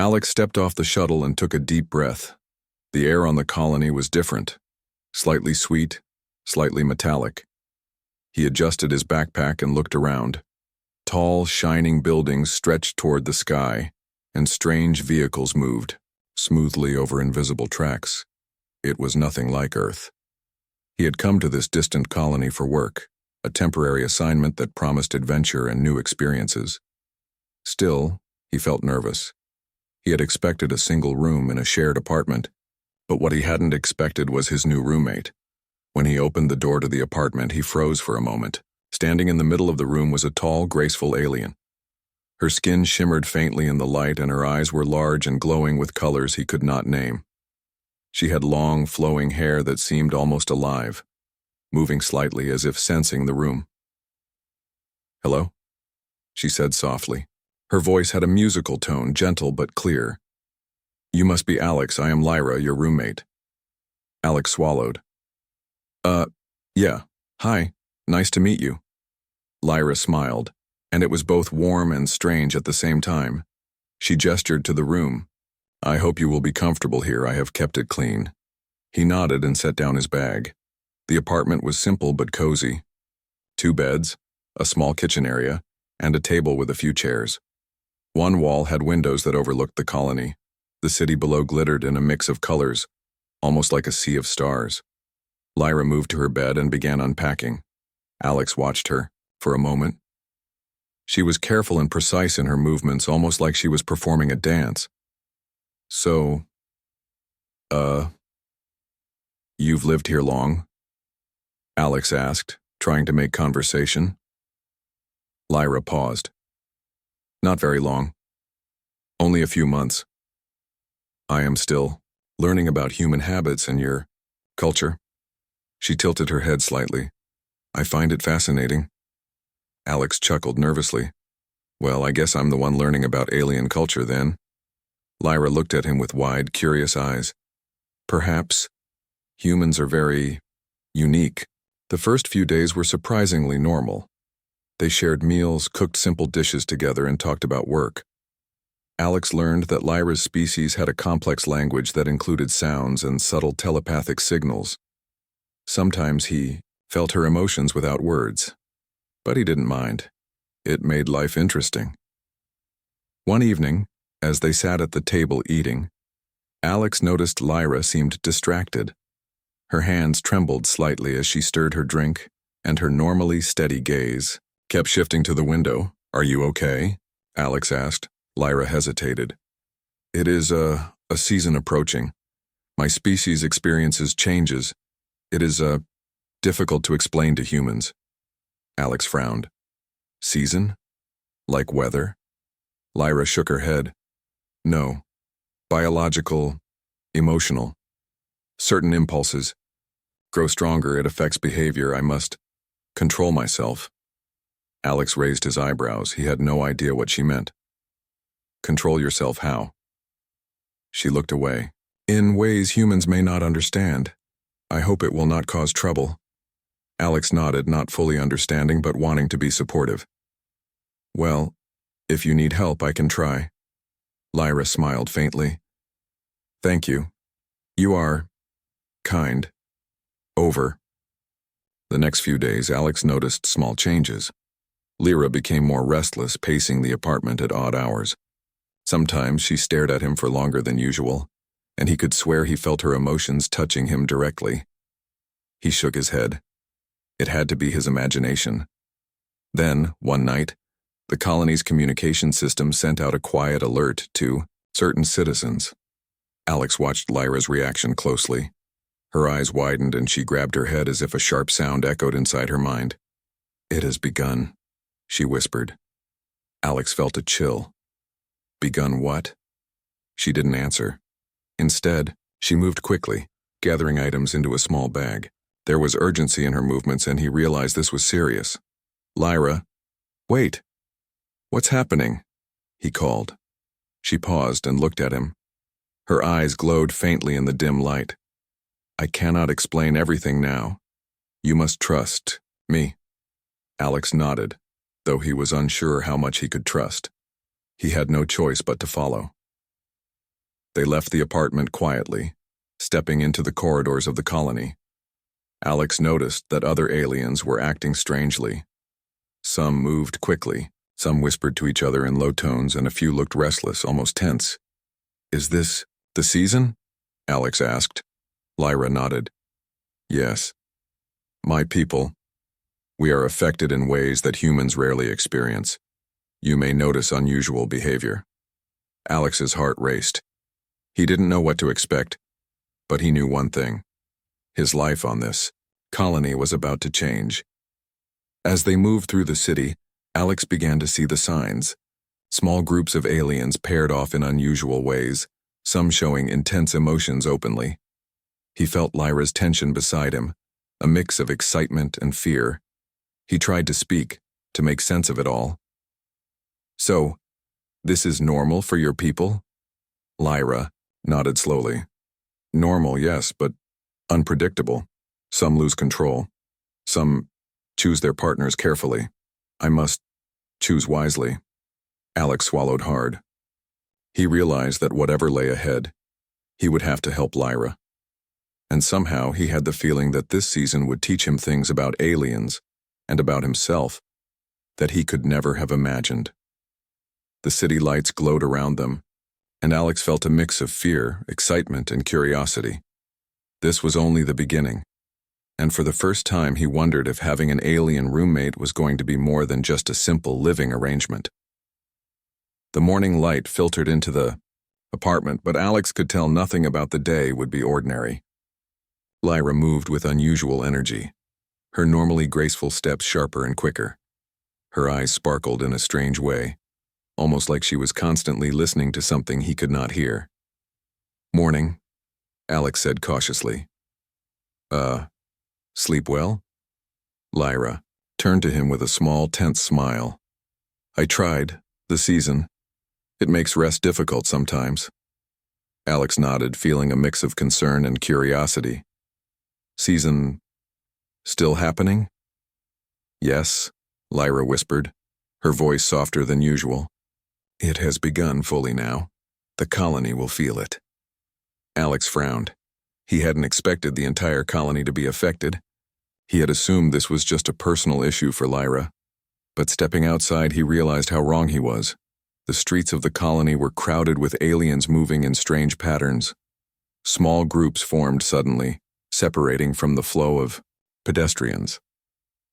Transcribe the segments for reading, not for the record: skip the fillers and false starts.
Alex stepped off the shuttle and took a deep breath. The air on the colony was different, slightly sweet, slightly metallic. He adjusted his backpack and looked around. Tall, shining buildings stretched toward the sky, and strange vehicles moved smoothly over invisible tracks. It was nothing like Earth. He had come to this distant colony for work, a temporary assignment that promised adventure and new experiences. Still, he felt nervous. He had expected a single room in a shared apartment, but what he hadn't expected was his new roommate. When he opened the door to the apartment, he froze for a moment. Standing in the middle of the room was a tall, graceful alien. Her skin shimmered faintly in the light, and her eyes were large and glowing with colors he could not name. She had long, flowing hair that seemed almost alive, moving slightly as if sensing the room. "Hello?" she said softly. Her voice had a musical tone, gentle but clear. "You must be Alex. I am Lyra, your roommate." Alex swallowed. Yeah. Hi. Nice to meet you." Lyra smiled, and it was both warm and strange at the same time. She gestured to the room. "I hope you will be comfortable here. I have kept it clean." He nodded and set down his bag. The apartment was simple but cozy. 2 beds, a small kitchen area, and a table with a few chairs. One wall had windows that overlooked the colony. The city below glittered in a mix of colors, almost like a sea of stars. Lyra moved to her bed and began unpacking. Alex watched her, for a moment. She was careful and precise in her movements, almost like she was performing a dance. "So, you've lived here long?" Alex asked, trying to make conversation. Lyra paused. "Not very long. Only a few months. I am still learning about human habits and your culture." She tilted her head slightly. "I find it fascinating." Alex chuckled nervously. "Well, I guess I'm the one learning about alien culture then." Lyra looked at him with wide, curious eyes. "Perhaps. Humans are very unique." The first few days were surprisingly normal. They shared meals, cooked simple dishes together, and talked about work. Alex learned that Lyra's species had a complex language that included sounds and subtle telepathic signals. Sometimes he felt her emotions without words, but he didn't mind. It made life interesting. One evening, as they sat at the table eating, Alex noticed Lyra seemed distracted. Her hands trembled slightly as she stirred her drink, and her normally steady gaze kept shifting to the window. "Are you okay?" Alex asked. Lyra hesitated. "It is a season approaching. My species experiences changes. It is difficult to explain to humans." Alex frowned. "Season? Like weather?" Lyra shook her head. "No. Biological, emotional. Certain impulses grow stronger. It affects behavior. I must control myself." Alex raised his eyebrows. He had no idea what she meant. "Control yourself how?" She looked away. "In ways humans may not understand. I hope it will not cause trouble." Alex nodded, not fully understanding but wanting to be supportive. "Well, if you need help, I can try." Lyra smiled faintly. "Thank you. You are kind. Over." The next few days, Alex noticed small changes. Lyra became more restless, pacing the apartment at odd hours. Sometimes she stared at him for longer than usual, and he could swear he felt her emotions touching him directly. He shook his head. It had to be his imagination. Then, one night, the colony's communication system sent out a quiet alert to certain citizens. Alex watched Lyra's reaction closely. Her eyes widened and she grabbed her head as if a sharp sound echoed inside her mind. "It has begun," she whispered. Alex felt a chill. "Begun what?" She didn't answer. Instead, she moved quickly, gathering items into a small bag. There was urgency in her movements, and he realized this was serious. "Lyra, wait. What's happening?" he called. She paused and looked at him. Her eyes glowed faintly in the dim light. "I cannot explain everything now. You must trust me." Alex nodded, though he was unsure how much he could trust. He had no choice but to follow. They left the apartment quietly, stepping into the corridors of the colony. Alex noticed that other aliens were acting strangely. Some moved quickly, some whispered to each other in low tones, and a few looked restless, almost tense. "Is this the season?" Alex asked. Lyra nodded. "Yes. My people. We are affected in ways that humans rarely experience. You may notice unusual behavior." Alex's heart raced. He didn't know what to expect, but he knew one thing. His life on this colony was about to change. As they moved through the city, Alex began to see the signs. Small groups of aliens paired off in unusual ways, some showing intense emotions openly. He felt Lyra's tension beside him, a mix of excitement and fear. He tried to speak, to make sense of it all. "So, this is normal for your people?" Lyra nodded slowly. "Normal, yes, but unpredictable. Some lose control. Some choose their partners carefully. I must choose wisely." Alex swallowed hard. He realized that whatever lay ahead, he would have to help Lyra. And somehow he had the feeling that this season would teach him things about aliens and about himself that he could never have imagined. The city lights glowed around them, and Alex felt a mix of fear, excitement, and curiosity. This was only the beginning, and for the first time he wondered if having an alien roommate was going to be more than just a simple living arrangement. The morning light filtered into the apartment, but Alex could tell nothing about the day would be ordinary. Lyra moved with unusual energy, her normally graceful steps sharper and quicker. Her eyes sparkled in a strange way, almost like she was constantly listening to something he could not hear. "Morning," Alex said cautiously. Sleep well?" Lyra turned to him with a small, tense smile. "I tried. The season. It makes rest difficult sometimes." Alex nodded, feeling a mix of concern and curiosity. "Season still happening?" "Yes," Lyra whispered, her voice softer than usual. "It has begun fully now. The colony will feel it." Alex frowned. He hadn't expected the entire colony to be affected. He had assumed this was just a personal issue for Lyra. But stepping outside, he realized how wrong he was. The streets of the colony were crowded with aliens moving in strange patterns. Small groups formed suddenly, separating from the flow of pedestrians.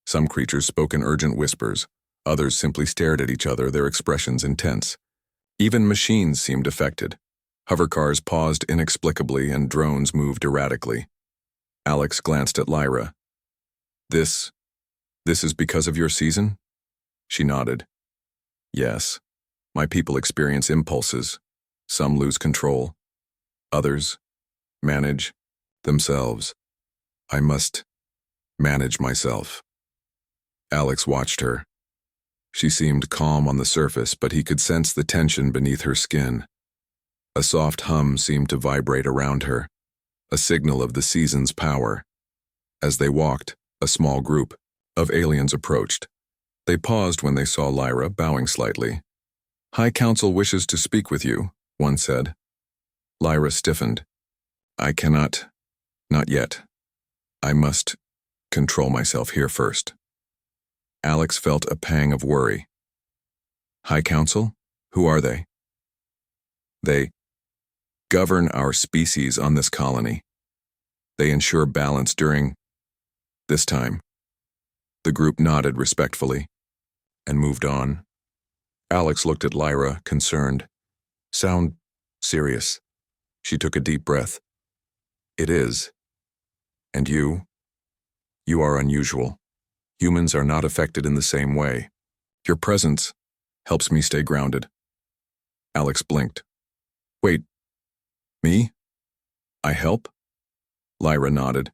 Some creatures spoke in urgent whispers. Others simply stared at each other, their expressions intense. Even machines seemed affected. Hovercars paused inexplicably and drones moved erratically. Alex glanced at Lyra. This is because of your season?" She nodded. "Yes. My people experience impulses. Some lose control. Others manage themselves. I must manage myself." Alex watched her. She seemed calm on the surface, but he could sense the tension beneath her skin. A soft hum seemed to vibrate around her, a signal of the season's power. As they walked, a small group of aliens approached. They paused when they saw Lyra, bowing slightly. "High Council wishes to speak with you," one said. Lyra stiffened. "I cannot. Not yet. I must control myself here first." Alex felt a pang of worry. "High Council? Who are they?" "They govern our species on this colony. They ensure balance during this time." The group nodded respectfully and moved on. Alex looked at Lyra, concerned. "Sound serious." She took a deep breath. "It is. And you are unusual. Humans are not affected in the same way. Your presence helps me stay grounded." Alex blinked. "Wait, me? I help?" Lyra nodded.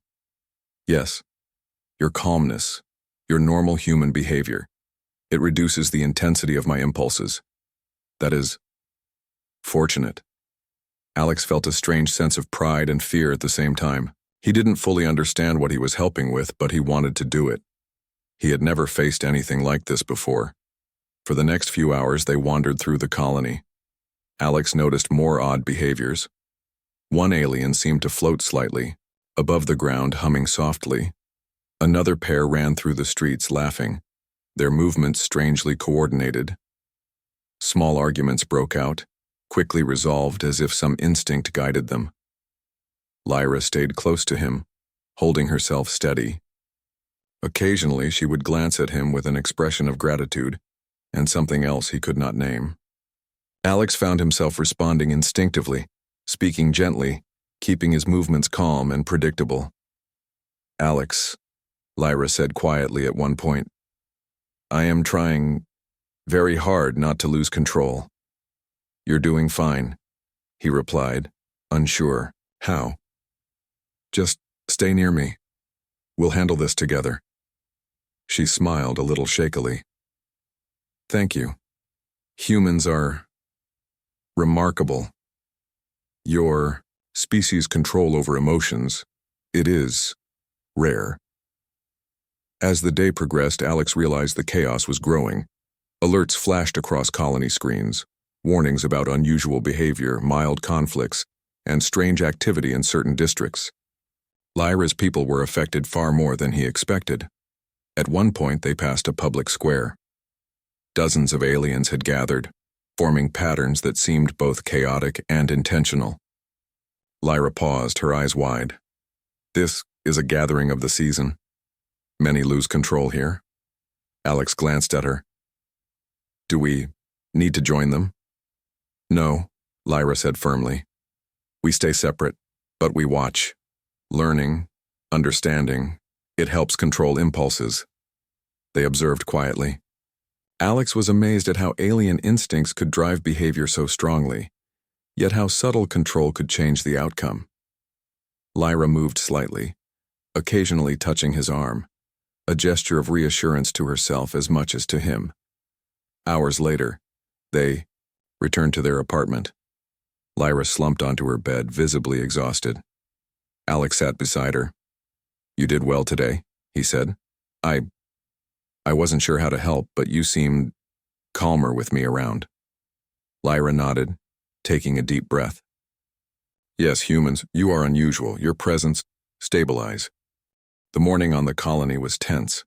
"Yes. Your calmness, your normal human behavior. It reduces the intensity of my impulses. That is fortunate." Alex felt a strange sense of pride and fear at the same time. He didn't fully understand what he was helping with, but he wanted to do it. He had never faced anything like this before. For the next few hours, they wandered through the colony. Alex noticed more odd behaviors, One alien seemed to float slightly, above the ground humming softly. Another pair ran through the streets laughing, their movements strangely coordinated. Small arguments broke out, quickly resolved as if some instinct guided them. Lyra stayed close to him, holding herself steady. Occasionally she would glance at him with an expression of gratitude and something else he could not name. Alex found himself responding instinctively, speaking gently, keeping his movements calm and predictable. "Alex," Lyra said quietly at one point, "I am trying very hard not to lose control." "You're doing fine," he replied, unsure. "How?" "Just stay near me. We'll handle this together." She smiled a little shakily. "Thank you. Humans are remarkable. Your species' control over emotions, it is rare." As the day progressed, Alex realized the chaos was growing. Alerts flashed across colony screens, warnings about unusual behavior, mild conflicts, and strange activity in certain districts. Lyra's people were affected far more than he expected. At one point, they passed a public square. Dozens of aliens had gathered, forming patterns that seemed both chaotic and intentional. Lyra paused, her eyes wide. "This is a gathering of the season. Many lose control here." Alex glanced at her. "Do we need to join them?" "No," Lyra said firmly. "We stay separate, but we watch. Learning, understanding, it helps control impulses." They observed quietly. Alex was amazed at how alien instincts could drive behavior so strongly, yet how subtle control could change the outcome. Lyra moved slightly, occasionally touching his arm, a gesture of reassurance to herself as much as to him. Hours later, they returned to their apartment. Lyra slumped onto her bed, visibly exhausted. Alex sat beside her. "You did well today," he said. I wasn't sure how to help, but you seemed calmer with me around." Lyra nodded, taking a deep breath. "Yes, humans, you are unusual. Your presence stabilize." The morning on the colony was tense.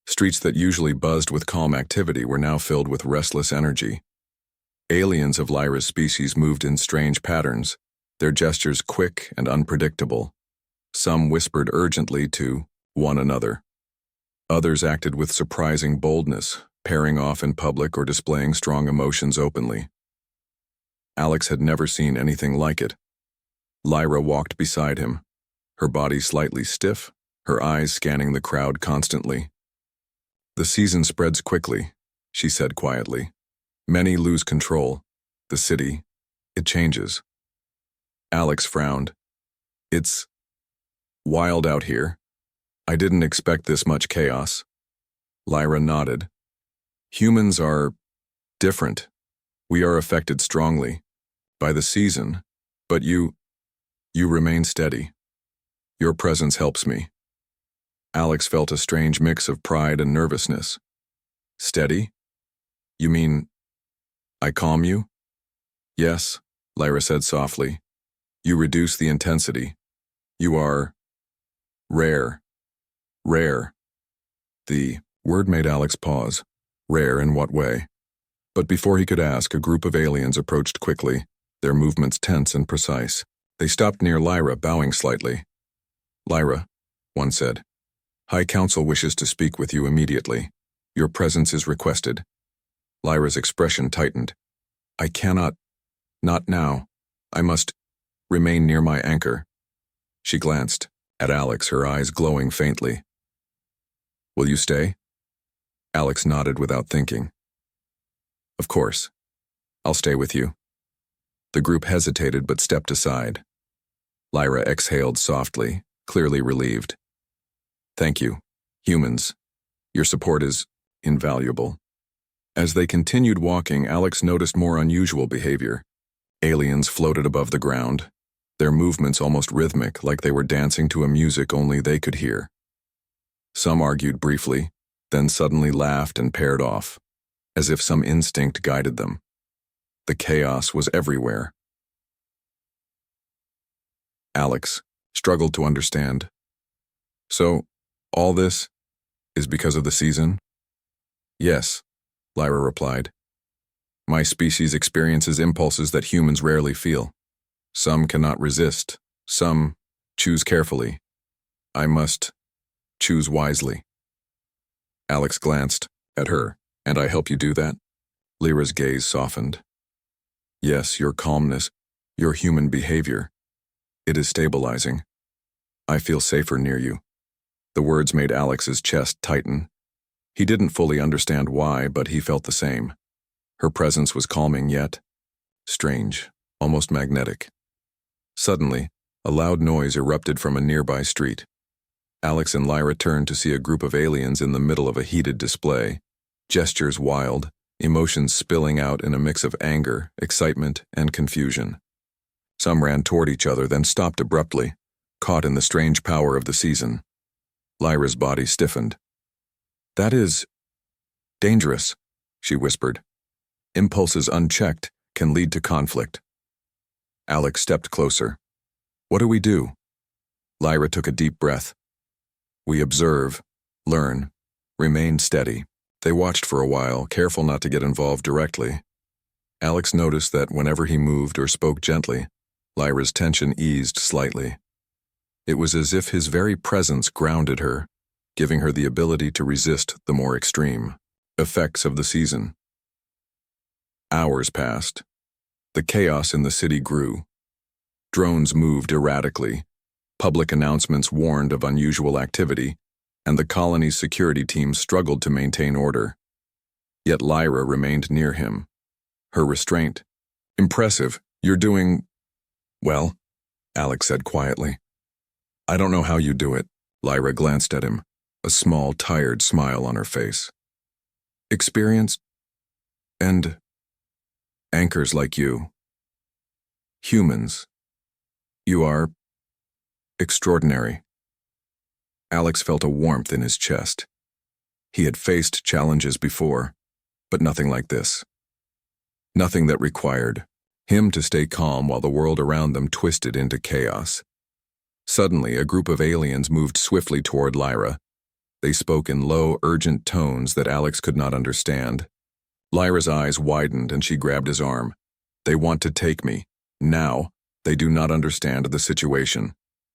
Streets that usually buzzed with calm activity were now filled with restless energy. Aliens of Lyra's species moved in strange patterns, their gestures quick and unpredictable. Some whispered urgently to one another. Others acted with surprising boldness, pairing off in public or displaying strong emotions openly. Alex had never seen anything like it. Lyra walked beside him, her body slightly stiff, her eyes scanning the crowd constantly. "The season spreads quickly," she said quietly. "Many lose control. The city, it changes." Alex frowned. "It's wild out here. I didn't expect this much chaos." Lyra nodded. "Humans are different. We are affected strongly by the season, but you remain steady. Your presence helps me." Alex felt a strange mix of pride and nervousness. "Steady? You mean I calm you?" "Yes," Lyra said softly. "You reduce the intensity. You are rare." "Rare." The word made Alex pause. Rare in what way? But before he could ask, a group of aliens approached quickly, their movements tense and precise. They stopped near Lyra, bowing slightly. "Lyra," one said, "High Council wishes to speak with you immediately. Your presence is requested." Lyra's expression tightened. "I cannot. Not now. I must remain near my anchor." She glanced at Alex, her eyes glowing faintly. "Will you stay?" Alex nodded without thinking. "Of course. I'll stay with you." The group hesitated but stepped aside. Lyra exhaled softly, clearly relieved. "Thank you, humans. Your support is invaluable." As they continued walking, Alex noticed more unusual behavior. Aliens floated above the ground, their movements almost rhythmic, like they were dancing to a music only they could hear. Some argued briefly, then suddenly laughed and paired off, as if some instinct guided them. The chaos was everywhere, Alex struggled to understand. So, all this is because of the season? Yes, Lyra replied. My species experiences impulses that humans rarely feel. Some cannot resist, some choose carefully. I must choose wisely. Alex glanced at her. And I help you do that? Lyra's gaze softened. Yes, your calmness, your human behavior. It is stabilizing. I feel safer near you. The words made Alex's chest tighten. He didn't fully understand why, but he felt the same. Her presence was calming yet strange, almost magnetic. Suddenly, a loud noise erupted from a nearby street. Alex and Lyra turned to see a group of aliens in the middle of a heated display, gestures wild, emotions spilling out in a mix of anger, excitement, and confusion. Some ran toward each other, then stopped abruptly, caught in the strange power of the season. Lyra's body stiffened. That is dangerous, she whispered. Impulses unchecked can lead to conflict. Alex stepped closer. What do we do? Lyra took a deep breath. We observe, learn, remain steady. They watched for a while, careful not to get involved directly. Alex noticed that whenever he moved or spoke gently, Lyra's tension eased slightly. It was as if his very presence grounded her, giving her the ability to resist the more extreme effects of the season. Hours passed. The chaos in the city grew. Drones moved erratically. Public announcements warned of unusual activity, and the colony's security teams struggled to maintain order. Yet Lyra remained near him. Her restraint. Impressive. You're doing well, Alex said quietly. I don't know how you do it. Lyra glanced at him, a small, tired smile on her face. Experienced and anchors like you. Humans. You are extraordinary. Alex felt a warmth in his chest. He had faced challenges before, but nothing like this. Nothing that required him to stay calm while the world around them twisted into chaos. Suddenly, a group of aliens moved swiftly toward Lyra. They spoke in low, urgent tones that Alex could not understand. Lyra's eyes widened and she grabbed his arm. They want to take me. Now. They do not understand the situation.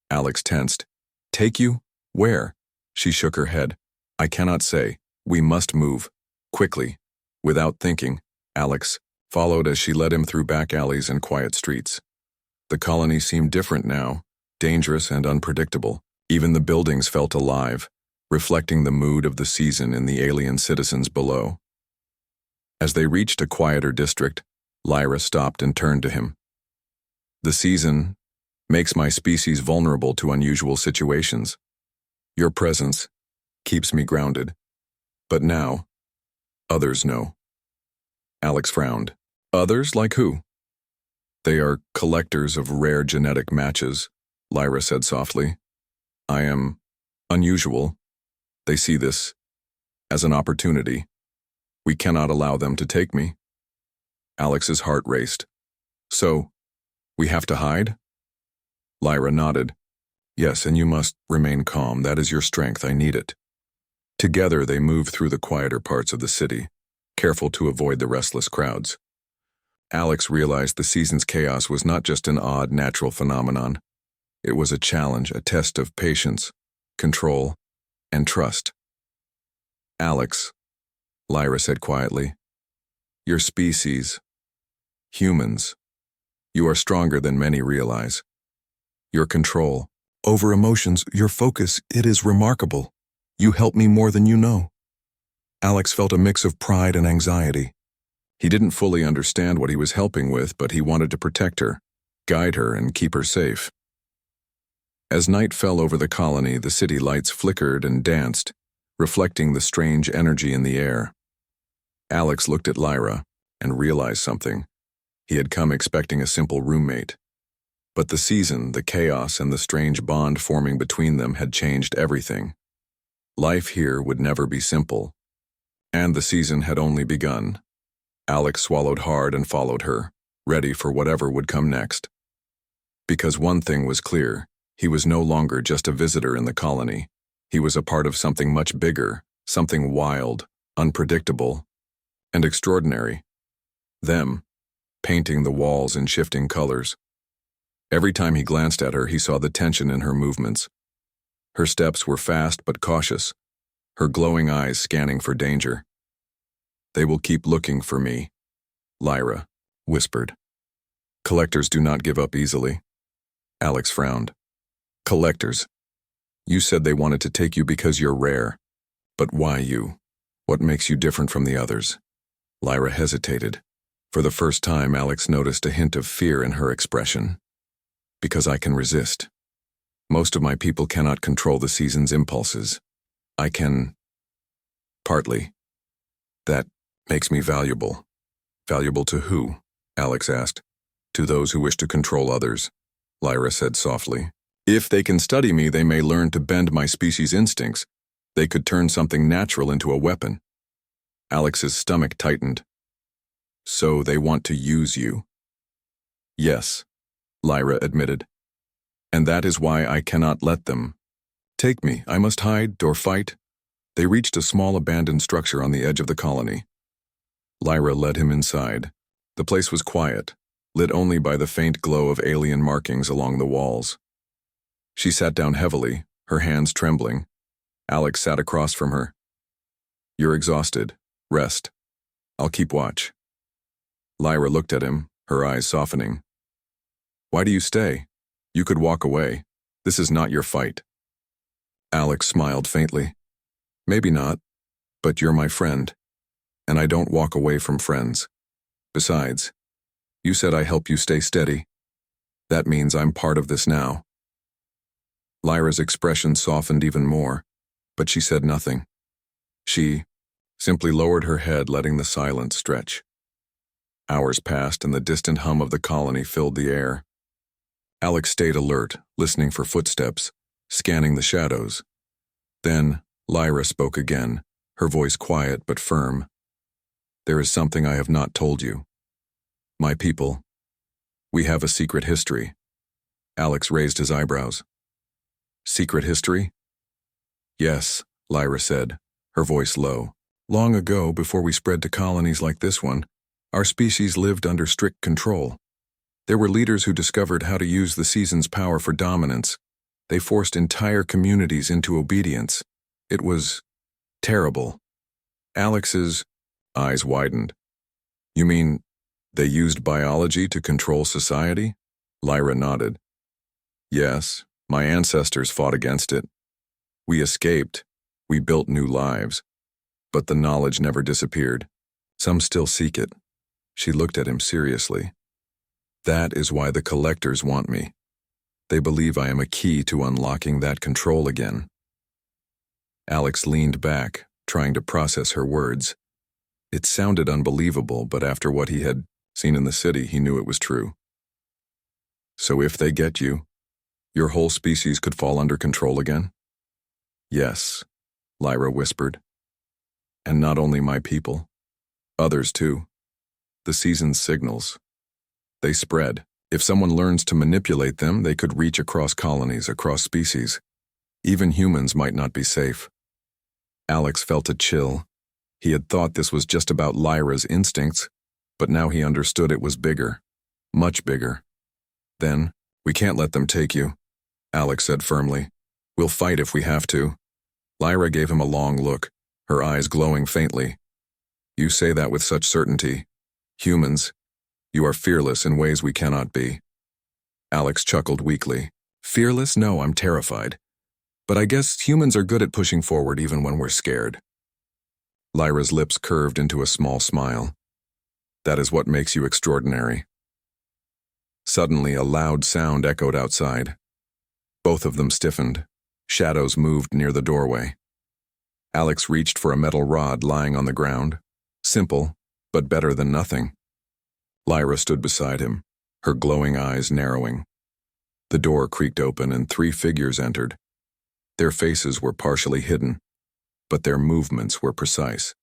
Alex tensed. Take you? Where? She shook her head. I cannot say. We must move. Quickly. Without thinking, Alex followed as she led him through back alleys and quiet streets. The colony seemed different now, dangerous and unpredictable. Even the buildings felt alive, reflecting the mood of the season in the alien citizens below. As they reached a quieter district, Lyra stopped and turned to him. The season makes my species vulnerable to unusual situations. Your presence keeps me grounded. But now, others know. Alex frowned. Others like who? They are collectors of rare genetic matches, Lyra said softly. I am unusual. They see this as an opportunity. We cannot allow them to take me. Alex's heart raced. So, we have to hide? Lyra nodded. Yes, and you must remain calm. That is your strength. I need it. Together they moved through the quieter parts of the city, careful to avoid the restless crowds. Alex realized the season's chaos was not just an odd natural phenomenon. It was a challenge, a test of patience, control, and trust. Alex, Lyra said quietly, your species, humans, you are stronger than many realize. Your control over emotions, your focus, it is remarkable. You help me more than you know. Alex felt a mix of pride and anxiety. He didn't fully understand what he was helping with, but he wanted to protect her, guide her, and keep her safe. As night fell over the colony, the city lights flickered and danced, reflecting the strange energy in the air. Alex looked at Lyra and realized something. He had come expecting a simple roommate. But the season, the chaos, and the strange bond forming between them had changed everything. Life here would never be simple. And the season had only begun. Alex swallowed hard and followed her, ready for whatever would come next. Because one thing was clear, he was no longer just a visitor in the colony. He was a part of something much bigger, something wild, unpredictable, and extraordinary. Them, painting the walls in shifting colors. Every time he glanced at her, he saw the tension in her movements. Her steps were fast but cautious, her glowing eyes scanning for danger. "They will keep looking for me," Lyra whispered. "Collectors do not give up easily." Alex frowned. "Collectors? You said they wanted to take you because you're rare. But why you? What makes you different from the others?" Lyra hesitated. For the first time, Alex noticed a hint of fear in her expression. "Because I can resist. Most of my people cannot control the season's impulses. I can. Partly. That makes me valuable." "Valuable to who?" Alex asked. "To those who wish to control others," Lyra said softly. "If they can study me, they may learn to bend my species' instincts. They could turn something natural into a weapon." Alex's stomach tightened. "So they want to use you?" "Yes," Lyra admitted. "And that is why I cannot let them take me. I must hide or fight." They reached a small abandoned structure on the edge of the colony. Lyra led him inside. The place was quiet, lit only by the faint glow of alien markings along the walls. She sat down heavily, her hands trembling. Alex sat across from her. "You're exhausted. Rest. I'll keep watch." Lyra looked at him, her eyes softening. "Why do you stay? You could walk away. This is not your fight." Alex smiled faintly. "Maybe not, but you're my friend, and I don't walk away from friends. Besides, you said I help you stay steady. That means I'm part of this now." Lyra's expression softened even more, but she said nothing. She simply lowered her head, letting the silence stretch. Hours passed, and the distant hum of the colony filled the air. Alex stayed alert, listening for footsteps, scanning the shadows. Then Lyra spoke again, her voice quiet but firm. "There is something I have not told you. My people, we have a secret history." Alex raised his eyebrows. "Secret history?" "Yes," Lyra said, her voice low. "Long ago, before we spread to colonies like this one, our species lived under strict control. There were leaders who discovered how to use the season's power for dominance. They forced entire communities into obedience. It was terrible." Alex's eyes widened. "You mean they used biology to control society?" Lyra nodded. "Yes, my ancestors fought against it. We escaped. We built new lives. But the knowledge never disappeared. Some still seek it." She looked at him seriously. "That is why the collectors want me. They believe I am a key to unlocking that control again." Alex leaned back, trying to process her words. It sounded unbelievable, but after what he had seen in the city, he knew it was true. "So if they get you, your whole species could fall under control again?" "Yes," Lyra whispered. "And not only my people. Others too. The season's signals. They spread. If someone learns to manipulate them, they could reach across colonies, across species. Even humans might not be safe." Alex felt a chill. He had thought this was just about Lyra's instincts, but now he understood it was bigger. Much bigger. "Then, we can't let them take you," Alex said firmly. "We'll fight if we have to." Lyra gave him a long look, her eyes glowing faintly. "You say that with such certainty. Humans, you are fearless in ways we cannot be." Alex chuckled weakly. "Fearless? No, I'm terrified. But I guess humans are good at pushing forward even when we're scared." Lyra's lips curved into a small smile. "That is what makes you extraordinary." Suddenly, a loud sound echoed outside. Both of them stiffened. Shadows moved near the doorway. Alex reached for a metal rod lying on the ground. Simple, but better than nothing. Lyra stood beside him, her glowing eyes narrowing. The door creaked open and 3 figures entered. Their faces were partially hidden, but their movements were precise.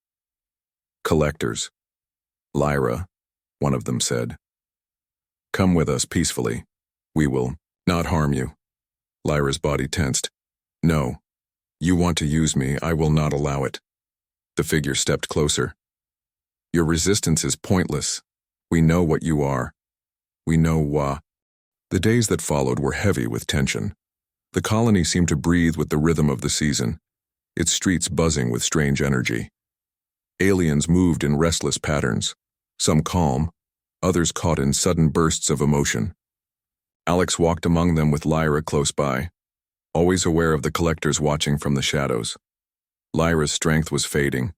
"Collectors." "Lyra," one of them said. "Come with us peacefully. We will not harm you. Lyra's body tensed. No. You want to use me, I will not allow it. The figure stepped closer. Your resistance is pointless. We know what you are. We know. The days that followed were heavy with tension. The colony seemed to breathe with the rhythm of the season, its streets buzzing with strange energy. Aliens moved in restless patterns, some calm, others caught in sudden bursts of emotion. Alex walked among them with Lyra close by, always aware of the collectors watching from the shadows. Lyra's strength was fading.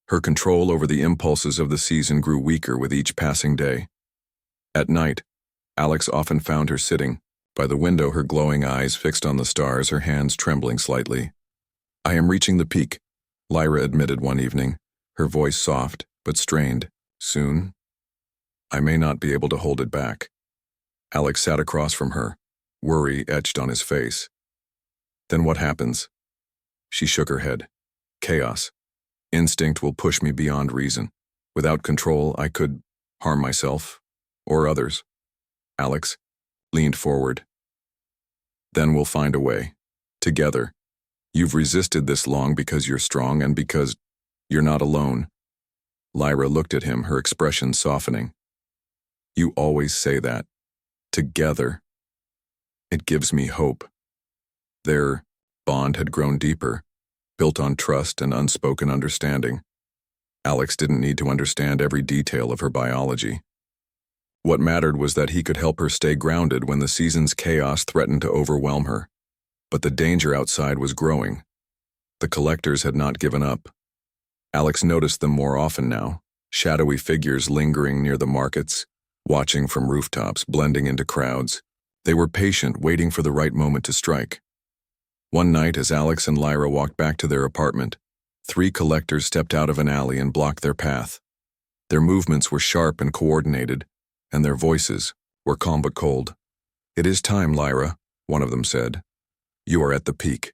Her control over the impulses of the season grew weaker with each passing day. At night, Alex often found her sitting, by the window, her glowing eyes fixed on the stars, her hands trembling slightly. I am reaching the peak, Lyra admitted one evening, her voice soft but strained. Soon? I may not be able to hold it back. Alex sat across from her, worry etched on his face. Then what happens? She shook her head. Chaos. Instinct will push me beyond reason. Without control, I could harm myself or others. Alex leaned forward. Then we'll find a way. Together. You've resisted this long because you're strong and because you're not alone. Lyra looked at him, her expression softening. You always say that. Together. It gives me hope. Their bond had grown deeper, built on trust and unspoken understanding. Alex didn't need to understand every detail of her biology. What mattered was that he could help her stay grounded when the season's chaos threatened to overwhelm her. But the danger outside was growing. The collectors had not given up. Alex noticed them more often now, shadowy figures lingering near the markets, watching from rooftops, blending into crowds. They were patient, waiting for the right moment to strike. One night, as Alex and Lyra walked back to their apartment, 3 collectors stepped out of an alley and blocked their path. Their movements were sharp and coordinated, and their voices were calm but cold. It is time, Lyra, one of them said. You are at the peak.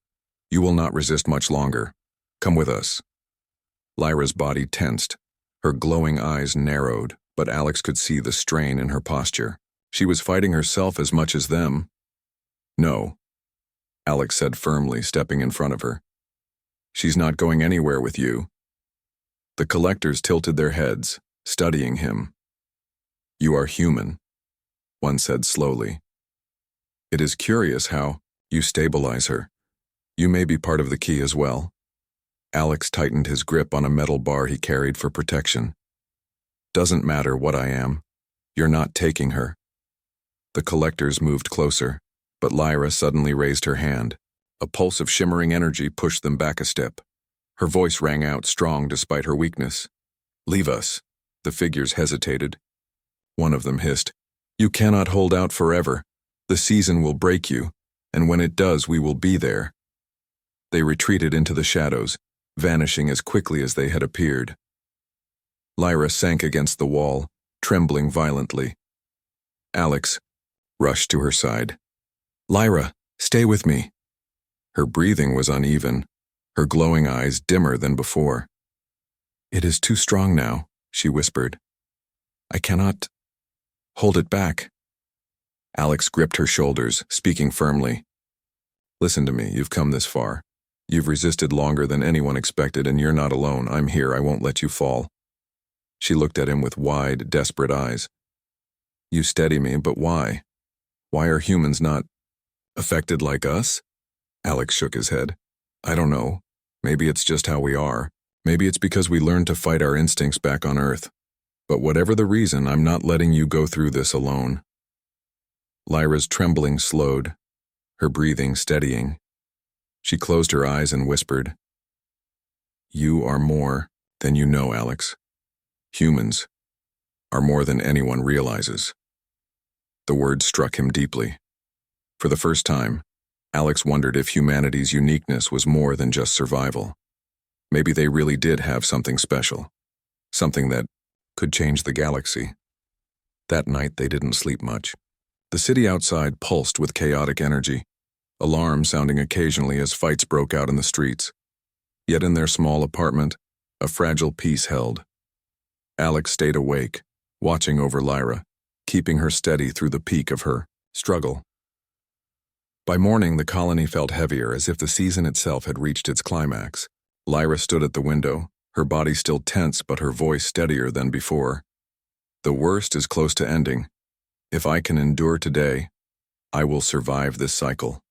You will not resist much longer. Come with us. Lyra's body tensed. Her glowing eyes narrowed, but Alex could see the strain in her posture. She was fighting herself as much as them. No, Alex said firmly, stepping in front of her. She's not going anywhere with you. The collectors tilted their heads, studying him. You are human, one said slowly. It is curious how you stabilize her. You may be part of the key as well. Alex tightened his grip on a metal bar he carried for protection. Doesn't matter what I am. You're not taking her. The collectors moved closer, but Lyra suddenly raised her hand. A pulse of shimmering energy pushed them back a step. Her voice rang out strong despite her weakness. Leave us. The figures hesitated. One of them hissed, You cannot hold out forever. The season will break you, and when it does, we will be there. They retreated into the shadows, vanishing as quickly as they had appeared. Lyra sank against the wall, trembling violently. Alex rushed to her side. Lyra, stay with me. Her breathing was uneven, her glowing eyes dimmer than before. It is too strong now, she whispered. I cannot hold it back. Alex gripped her shoulders, speaking firmly. Listen to me, you've come this far. You've resisted longer than anyone expected, and you're not alone. I'm here, I won't let you fall. She looked at him with wide, desperate eyes. You steady me, but why? Why are humans not affected like us? Alex shook his head. I don't know. Maybe it's just how we are. Maybe it's because we learned to fight our instincts back on Earth. But whatever the reason, I'm not letting you go through this alone. Lyra's trembling slowed, her breathing steadying. She closed her eyes and whispered, You are more than you know, Alex. Humans are more than anyone realizes. The words struck him deeply. For the first time, Alex wondered if humanity's uniqueness was more than just survival. Maybe they really did have something special, something that could change the galaxy. That night they didn't sleep much. The city outside pulsed with chaotic energy, alarms sounding occasionally as fights broke out in the streets. Yet in their small apartment, a fragile peace held. Alex stayed awake, watching over Lyra, keeping her steady through the peak of her struggle. By morning, the colony felt heavier, as if the season itself had reached its climax. Lyra stood at the window, her body still tense but her voice steadier than before. The worst is close to ending. If I can endure today, I will survive this cycle.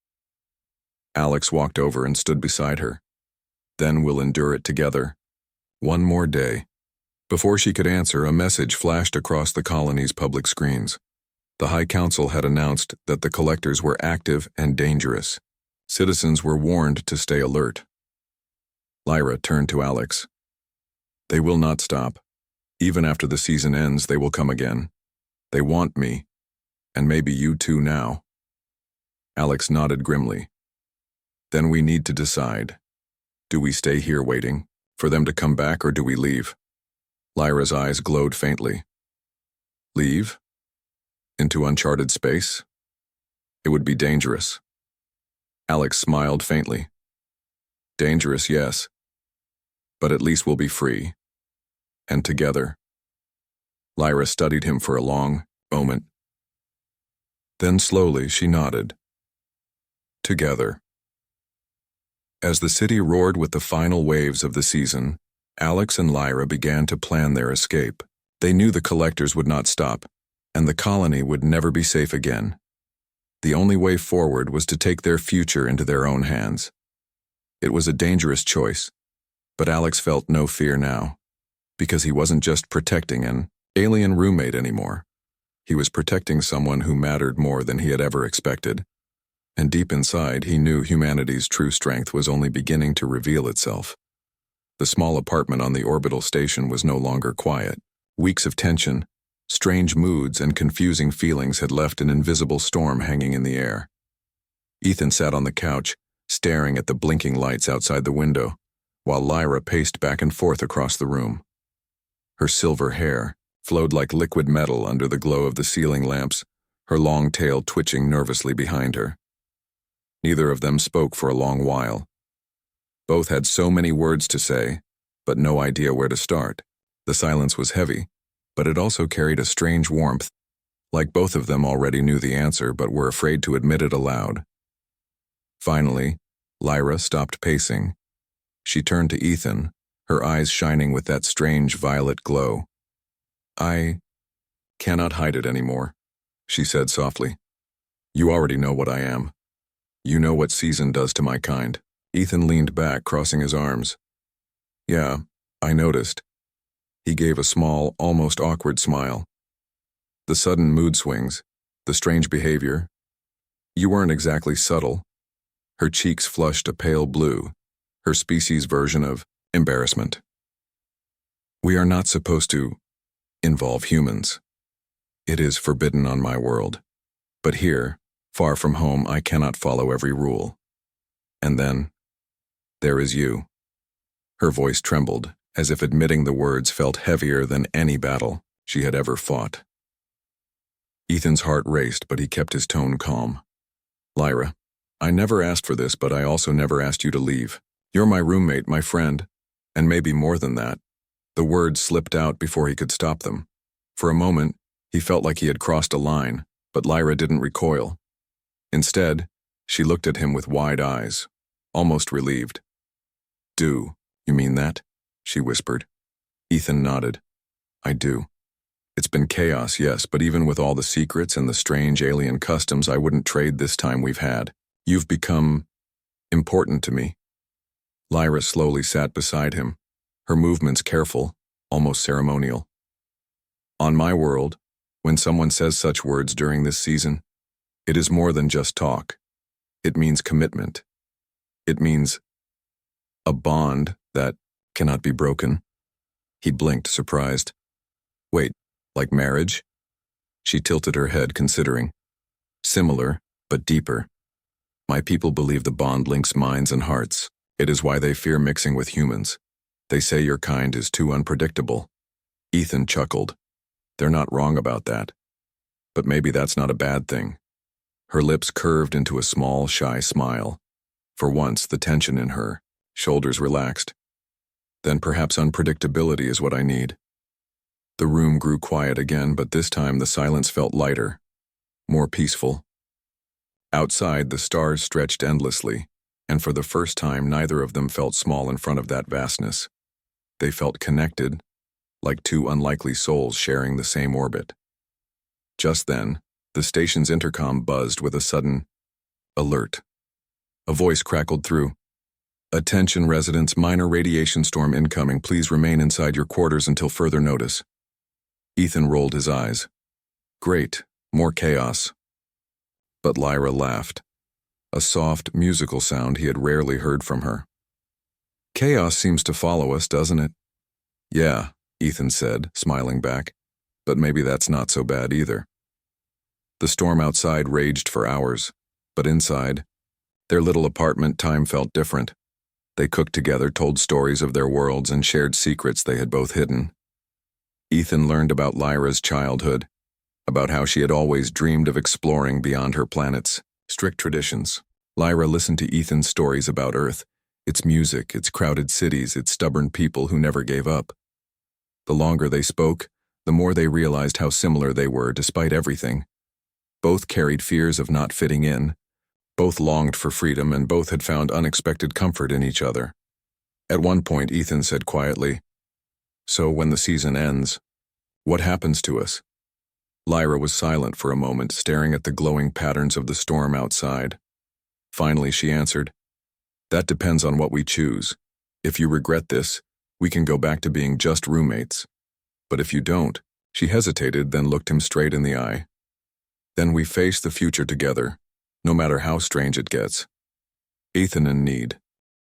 Alex walked over and stood beside her. Then we'll endure it together. One more day. Before she could answer, a message flashed across the colony's public screens. The High Council had announced that the collectors were active and dangerous. Citizens were warned to stay alert. Lyra turned to Alex. They will not stop. Even after the season ends, they will come again. They want me, and maybe you too now. Alex nodded grimly. Then we need to decide. Do we stay here waiting for them to come back, or do we leave? Lyra's eyes glowed faintly. Leave? Into uncharted space? It would be dangerous. Alex smiled faintly. Dangerous, yes. But at least we'll be free. And together. Lyra studied him for a long moment. Then slowly she nodded. Together. As the city roared with the final waves of the season, Alex and Lyra began to plan their escape. They knew the collectors would not stop, and the colony would never be safe again. The only way forward was to take their future into their own hands. It was a dangerous choice, but Alex felt no fear now, because he wasn't just protecting an alien roommate anymore. He was protecting someone who mattered more than he had ever expected. And deep inside, he knew humanity's true strength was only beginning to reveal itself. The small apartment on the orbital station was no longer quiet. Weeks of tension, strange moods, and confusing feelings had left an invisible storm hanging in the air. Ethan sat on the couch, staring at the blinking lights outside the window, while Lyra paced back and forth across the room. Her silver hair flowed like liquid metal under the glow of the ceiling lamps, her long tail twitching nervously behind her. Neither of them spoke for a long while. Both had so many words to say, but no idea where to start. The silence was heavy, but it also carried a strange warmth, like both of them already knew the answer but were afraid to admit it aloud. Finally, Lyra stopped pacing. She turned to Ethan, her eyes shining with that strange violet glow. I cannot hide it anymore, she said softly. You already know what I am. You know what season does to my kind. Ethan leaned back, crossing his arms. Yeah, I noticed. He gave a small, almost awkward smile. The sudden mood swings, the strange behavior. You weren't exactly subtle. Her cheeks flushed a pale blue, her species' version of embarrassment. We are not supposed to involve humans. It is forbidden on my world. But here, far from home, I cannot follow every rule. And then, there is you. Her voice trembled, as if admitting the words felt heavier than any battle she had ever fought. Ethan's heart raced, but he kept his tone calm. Lyra, I never asked for this, but I also never asked you to leave. You're my roommate, my friend, and maybe more than that. The words slipped out before he could stop them. For a moment, he felt like he had crossed a line, but Lyra didn't recoil. Instead, she looked at him with wide eyes, almost relieved. Do you mean that? She whispered. Ethan nodded. I do. It's been chaos, yes, but even with all the secrets and the strange alien customs, I wouldn't trade this time we've had. You've become important to me. Lyra slowly sat beside him, her movements careful, almost ceremonial. On my world, when someone says such words during this season, it is more than just talk. It means commitment. It means a bond that cannot be broken. He blinked, surprised. Wait, like marriage? She tilted her head, considering. Similar, but deeper. My people believe the bond links minds and hearts. It is why they fear mixing with humans. They say your kind is too unpredictable. Ethan chuckled. They're not wrong about that. But maybe that's not a bad thing. Her lips curved into a small, shy smile. For once, the tension in her shoulders relaxed. Then perhaps unpredictability is what I need. The room grew quiet again, but this time the silence felt lighter, more peaceful. Outside, the stars stretched endlessly, and for the first time neither of them felt small in front of that vastness. They felt connected, like two unlikely souls sharing the same orbit. Just then, the station's intercom buzzed with a sudden alert. A voice crackled through. "Attention residents, minor radiation storm incoming. Please remain inside your quarters until further notice." Ethan rolled his eyes. Great, more chaos. But Lyra laughed, a soft, musical sound he had rarely heard from her. "Chaos seems to follow us, doesn't it?" "Yeah," Ethan said, smiling back, "but maybe that's not so bad either." The storm outside raged for hours, but inside, their little apartment, time felt different. They cooked together, told stories of their worlds, and shared secrets they had both hidden. Ethan learned about Lyra's childhood, about how she had always dreamed of exploring beyond her planet's strict traditions. Lyra listened to Ethan's stories about Earth, its music, its crowded cities, its stubborn people who never gave up. The longer they spoke, the more they realized how similar they were despite everything. Both carried fears of not fitting in, both longed for freedom, and both had found unexpected comfort in each other. At one point, Ethan said quietly, "So when the season ends, what happens to us?" Lyra was silent for a moment, staring at the glowing patterns of the storm outside. Finally, she answered, "That depends on what we choose. If you regret this, we can go back to being just roommates. But if you don't," she hesitated, then looked him straight in the eye, "then we face the future together, no matter how strange it gets." Ethan in need.